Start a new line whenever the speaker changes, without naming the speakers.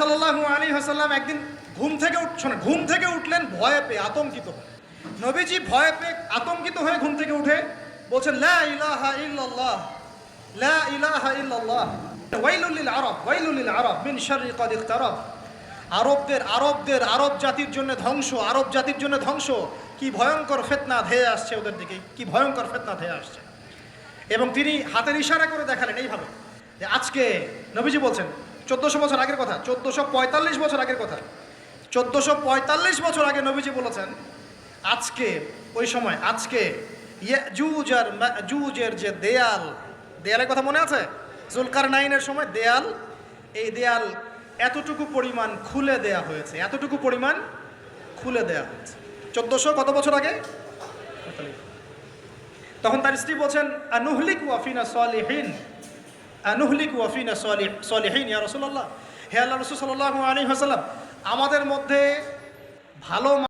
সাল্লাল্লাহু আলাইহি ওয়াসাল্লাম একদিন ঘুম থেকে উঠলেন ভয়ে পেয়ে, আতঙ্কিত হয়ে। নবীজি ভয়ে পেয়ে আতঙ্কিত হয়ে ঘুম থেকে উঠে বলছেন, লা ইলাহা ইল্লাল্লাহ, লা ইলাহা ইল্লাল্লাহ, ওয়াইলুল লিল আরব, ওয়াইলুল লিল আরব মিন শাররি ক্বাদ ইকতারাব। আরব জাতির জন্য ধ্বংস, আরব জাতির জন্য ধ্বংস। কি ভয়ঙ্কর ফিতনা ধেয়ে আসছে ওদের দিকে, কি ভয়ঙ্কর ফিতনা ধেয়ে আসছে। এবং তিনি হাতের ইশারা করে দেখালেন এইভাবে যে আজকে, নবীজি বলছেন 1400 বছর আগের কথা, 1445 বছর আগের কথা, 1445 বছর আগে নবীজি বলেছেন আজকে, ওই সময় আজকে ইয়াজুজ আর মাজুজের যে দেয়ালের কথা মনে আছে? জুলকারনাইনের সময় দেয়াল, এই দেয়াল এতটুকু পরিমাণ খুলে দেয়া হয়েছে, এতটুকু পরিমাণ খুলে দেয়া হয়েছে 1400 কত বছর আগে। তখন তার স্ত্রী বলছেন, আনুহলিক ওয়াফিনা সালিহিন, আনুহলিক ওয়াফিনা সালিহিন ইয়া রাসূলুল্লাহ, হে আল্লাহর রাসূল সাল্লাল্লাহু আলাইহি ওয়াসাল্লাম, আমাদের মধ্যে ভালো